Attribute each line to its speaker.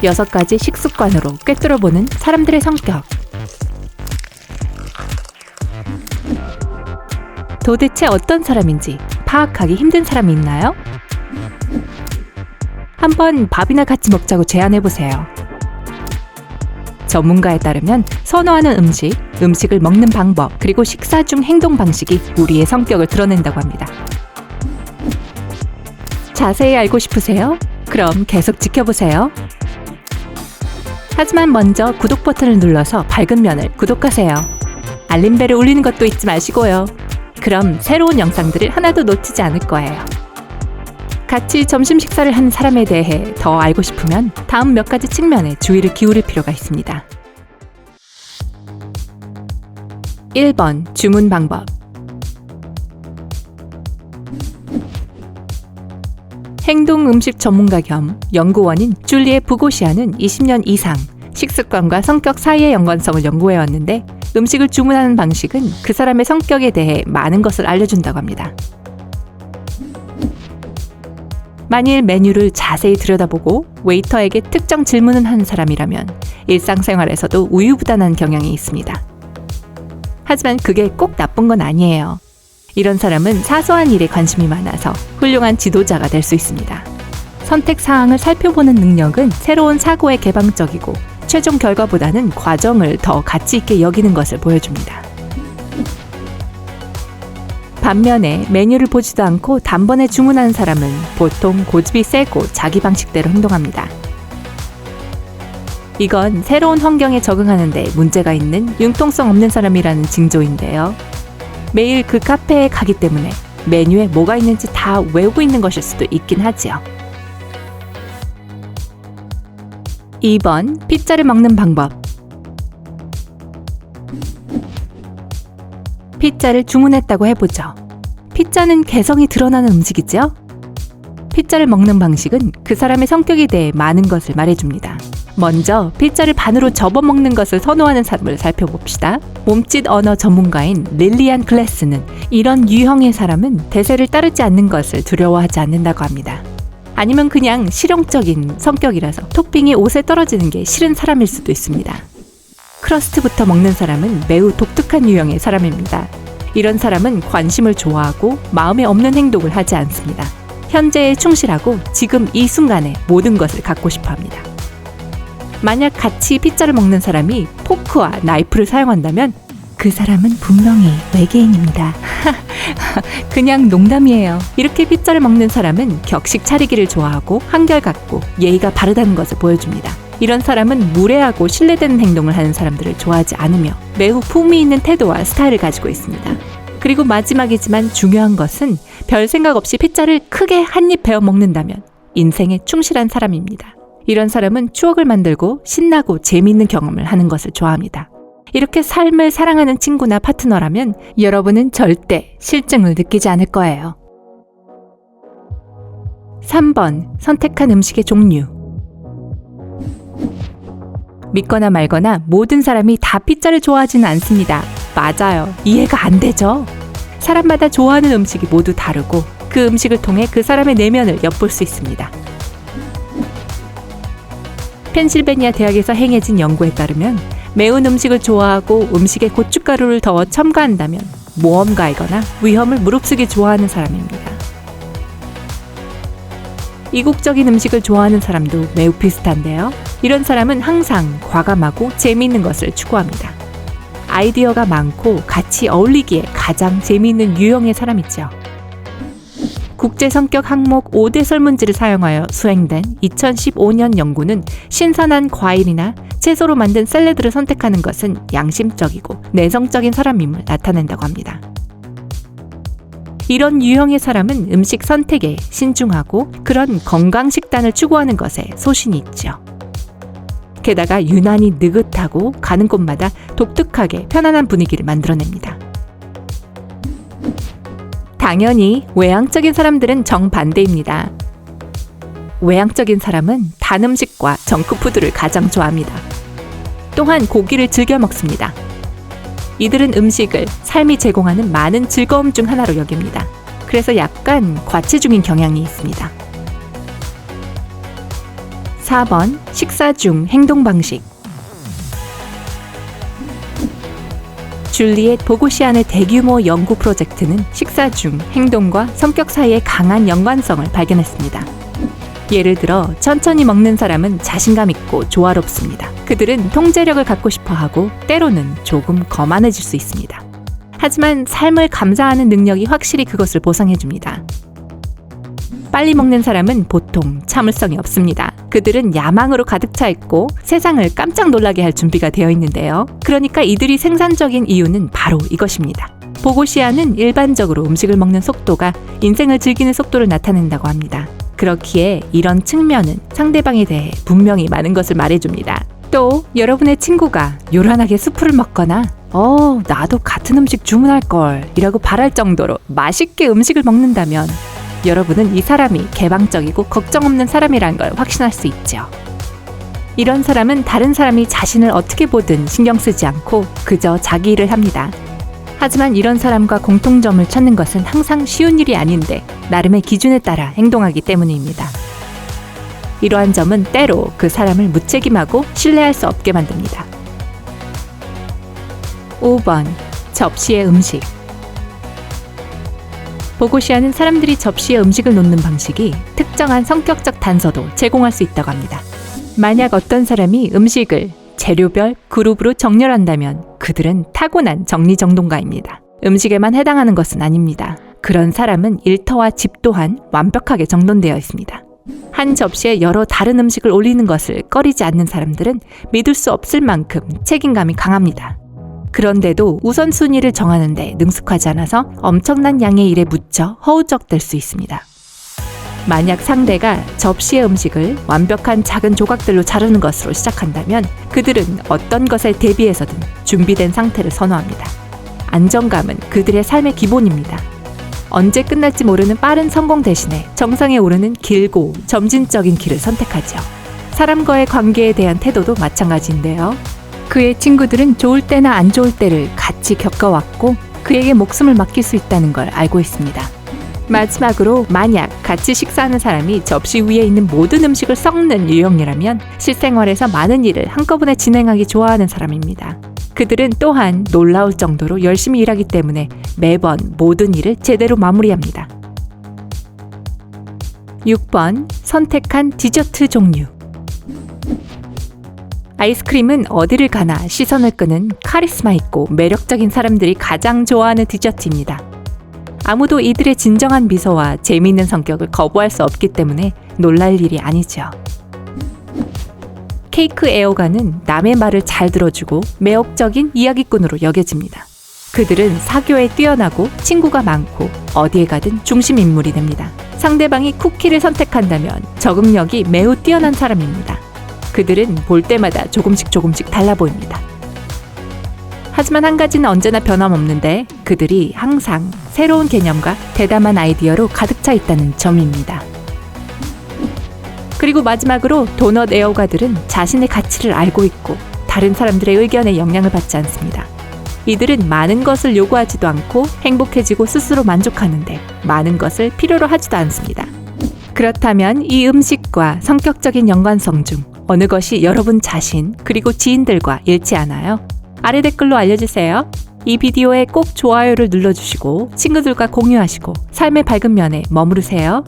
Speaker 1: 6가지 식습관으로 꿰뚫어보는 사람들의 성격. 도대체 어떤 사람인지 파악하기 힘든 사람이 있나요? 한번 밥이나 같이 먹자고 제안해보세요. 전문가에 따르면 선호하는 음식, 음식을 먹는 방법, 그리고 식사 중 행동 방식이 우리의 성격을 드러낸다고 합니다. 자세히 알고 싶으세요? 그럼 계속 지켜보세요. 하지만 먼저 구독 버튼을 눌러서 밝은 면을 구독하세요. 알림벨을 울리는 것도 잊지 마시고요. 그럼 새로운 영상들을 하나도 놓치지 않을 거예요. 같이 점심 식사를 하는 사람에 대해 더 알고 싶으면 다음 몇 가지 측면에 주의를 기울일 필요가 있습니다. 1번 주문 방법. 행동 음식 전문가 겸 연구원인 줄리에 부고시아는 20년 이상 식습관과 성격 사이의 연관성을 연구해왔는데 음식을 주문하는 방식은 그 사람의 성격에 대해 많은 것을 알려준다고 합니다. 만일 메뉴를 자세히 들여다보고 웨이터에게 특정 질문을 하는 사람이라면 일상생활에서도 우유부단한 경향이 있습니다. 하지만 그게 꼭 나쁜 건 아니에요. 이런 사람은 사소한 일에 관심이 많아서 훌륭한 지도자가 될 수 있습니다. 선택 사항을 살펴보는 능력은 새로운 사고에 개방적이고 최종 결과보다는 과정을 더 가치 있게 여기는 것을 보여줍니다. 반면에 메뉴를 보지도 않고 단번에 주문하는 사람은 보통 고집이 세고 자기 방식대로 행동합니다. 이건 새로운 환경에 적응하는 데 문제가 있는 융통성 없는 사람이라는 징조인데요. 매일 그 카페에 가기 때문에 메뉴에 뭐가 있는지 다 외우고 있는 것일 수도 있긴 하지요. 2번 피자를 먹는 방법. 피자를 주문했다고 해보죠. 피자는 개성이 드러나는 음식이죠? 피자를 먹는 방식은 그 사람의 성격에 대해 많은 것을 말해줍니다. 먼저 피자를 반으로 접어 먹는 것을 선호하는 사람을 살펴봅시다. 몸짓 언어 전문가인 릴리안 글래스는 이런 유형의 사람은 대세를 따르지 않는 것을 두려워하지 않는다고 합니다. 아니면 그냥 실용적인 성격이라서 토핑이 옷에 떨어지는 게 싫은 사람일 수도 있습니다. 크러스트부터 먹는 사람은 매우 독특한 유형의 사람입니다. 이런 사람은 관심을 좋아하고 마음에 없는 행동을 하지 않습니다. 현재에 충실하고 지금 이 순간에 모든 것을 갖고 싶어 합니다. 만약 같이 피자를 먹는 사람이 포크와 나이프를 사용한다면 그 사람은 분명히 외계인입니다. 그냥 농담이에요. 이렇게 피자를 먹는 사람은 격식 차리기를 좋아하고 한결같고 예의가 바르다는 것을 보여줍니다. 이런 사람은 무례하고 신뢰되는 행동을 하는 사람들을 좋아하지 않으며 매우 품위 있는 태도와 스타일을 가지고 있습니다. 그리고 마지막이지만 중요한 것은 별 생각 없이 피자를 크게 한 입 베어 먹는다면 인생에 충실한 사람입니다. 이런 사람은 추억을 만들고 신나고 재미있는 경험을 하는 것을 좋아합니다. 이렇게 삶을 사랑하는 친구나 파트너라면 여러분은 절대 실증을 느끼지 않을 거예요. 3번 선택한 음식의 종류. 믿거나 말거나 모든 사람이 다 피자를 좋아하지는 않습니다. 맞아요. 이해가 안 되죠? 사람마다 좋아하는 음식이 모두 다르고 그 음식을 통해 그 사람의 내면을 엿볼 수 있습니다. 펜실베니아 대학에서 행해진 연구에 따르면 매운 음식을 좋아하고 음식에 고춧가루를 더 첨가한다면 모험가이거나 위험을 무릅쓰기 좋아하는 사람입니다. 이국적인 음식을 좋아하는 사람도 매우 비슷한데요. 이런 사람은 항상 과감하고 재미있는 것을 추구합니다. 아이디어가 많고 같이 어울리기에 가장 재미있는 유형의 사람이죠. 국제성격 항목 5대 설문지를 사용하여 수행된 2015년 연구는 신선한 과일이나 채소로 만든 샐러드를 선택하는 것은 양심적이고 내성적인 사람임을 나타낸다고 합니다. 이런 유형의 사람은 음식 선택에 신중하고 그런 건강 식단을 추구하는 것에 소신이 있죠. 게다가 유난히 느긋하고 가는 곳마다 독특하게 편안한 분위기를 만들어냅니다. 당연히 외향적인 사람들은 정반대입니다. 외향적인 사람은 단 음식과 정크푸드를 가장 좋아합니다. 또한 고기를 즐겨 먹습니다. 이들은 음식을 삶이 제공하는 많은 즐거움 중 하나로 여깁니다. 그래서 약간 과체중인 경향이 있습니다. 4번 식사 중 행동 방식. 줄리엣 보고시안의 대규모 연구 프로젝트는 식사 중 행동과 성격 사이의 강한 연관성을 발견했습니다. 예를 들어 천천히 먹는 사람은 자신감 있고 조화롭습니다. 그들은 통제력을 갖고 싶어하고 때로는 조금 거만해질 수 있습니다. 하지만 삶을 감사하는 능력이 확실히 그것을 보상해줍니다. 빨리 먹는 사람은 보통 참을성이 없습니다. 그들은 야망으로 가득 차 있고 세상을 깜짝 놀라게 할 준비가 되어 있는데요. 그러니까 이들이 생산적인 이유는 바로 이것입니다. 보고시아는 일반적으로 음식을 먹는 속도가 인생을 즐기는 속도를 나타낸다고 합니다. 그렇기에 이런 측면은 상대방에 대해 분명히 많은 것을 말해줍니다. 또 여러분의 친구가 요란하게 수프를 먹거나 나도 같은 음식 주문할걸 이라고 바랄 정도로 맛있게 음식을 먹는다면 여러분은 이 사람이 개방적이고 걱정 없는 사람이라는 걸 확신할 수 있죠. 이런 사람은 다른 사람이 자신을 어떻게 보든 신경 쓰지 않고 그저 자기 일을 합니다. 하지만 이런 사람과 공통점을 찾는 것은 항상 쉬운 일이 아닌데 나름의 기준에 따라 행동하기 때문입니다. 이러한 점은 때로 그 사람을 무책임하고 신뢰할 수 없게 만듭니다. 5번 접시의 음식. 보고시아는 사람들이 접시에 음식을 놓는 방식이 특정한 성격적 단서도 제공할 수 있다고 합니다. 만약 어떤 사람이 음식을 재료별 그룹으로 정렬한다면 그들은 타고난 정리정돈가입니다. 음식에만 해당하는 것은 아닙니다. 그런 사람은 일터와 집 또한 완벽하게 정돈되어 있습니다. 한 접시에 여러 다른 음식을 올리는 것을 꺼리지 않는 사람들은 믿을 수 없을 만큼 책임감이 강합니다. 그런데도 우선순위를 정하는데 능숙하지 않아서 엄청난 양의 일에 묻혀 허우적댈 수 있습니다. 만약 상대가 접시의 음식을 완벽한 작은 조각들로 자르는 것으로 시작한다면 그들은 어떤 것에 대비해서든 준비된 상태를 선호합니다. 안정감은 그들의 삶의 기본입니다. 언제 끝날지 모르는 빠른 성공 대신에 정상에 오르는 길고 점진적인 길을 선택하죠. 사람과의 관계에 대한 태도도 마찬가지인데요. 그의 친구들은 좋을 때나 안 좋을 때를 같이 겪어왔고 그에게 목숨을 맡길 수 있다는 걸 알고 있습니다. 마지막으로 만약 같이 식사하는 사람이 접시 위에 있는 모든 음식을 섞는 유형이라면 실생활에서 많은 일을 한꺼번에 진행하기 좋아하는 사람입니다. 그들은 또한 놀라울 정도로 열심히 일하기 때문에 매번 모든 일을 제대로 마무리합니다. 6번 선택한 디저트 종류. 아이스크림은 어디를 가나 시선을 끄는 카리스마 있고 매력적인 사람들이 가장 좋아하는 디저트입니다. 아무도 이들의 진정한 미소와 재미있는 성격을 거부할 수 없기 때문에 놀랄 일이 아니죠. 케이크 애호가는 남의 말을 잘 들어주고 매혹적인 이야기꾼으로 여겨집니다. 그들은 사교에 뛰어나고 친구가 많고 어디에 가든 중심 인물이 됩니다. 상대방이 쿠키를 선택한다면 적응력이 매우 뛰어난 사람입니다. 그들은 볼 때마다 조금씩 달라 보입니다. 하지만 한 가지는 언제나 변함없는데 그들이 항상 새로운 개념과 대담한 아이디어로 가득 차 있다는 점입니다. 그리고 마지막으로 도넛 애호가들은 자신의 가치를 알고 있고 다른 사람들의 의견에 영향을 받지 않습니다. 이들은 많은 것을 요구하지도 않고 행복해지고 스스로 만족하는데 많은 것을 필요로 하지도 않습니다. 그렇다면 이 음식과 성격적인 연관성 중 어느 것이 여러분 자신 그리고 지인들과 일치하나요? 아래 댓글로 알려주세요. 이 비디오에 꼭 좋아요를 눌러주시고 친구들과 공유하시고 삶의 밝은 면에 머무르세요.